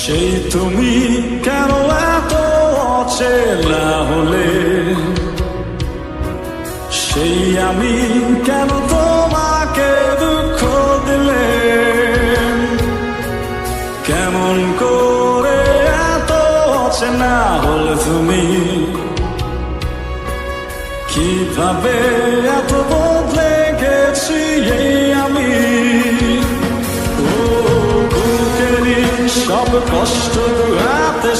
সেই তুমি কেন এত অচেনা হলে, সেই আমি কেন তোমাকে দুঃখ দিলে, কেমন করে এত অচেনা হলে তুমি, কিভাবে এত বদলে গেছি এই আমি। ও বুকেরই সব কষ্ট হাতে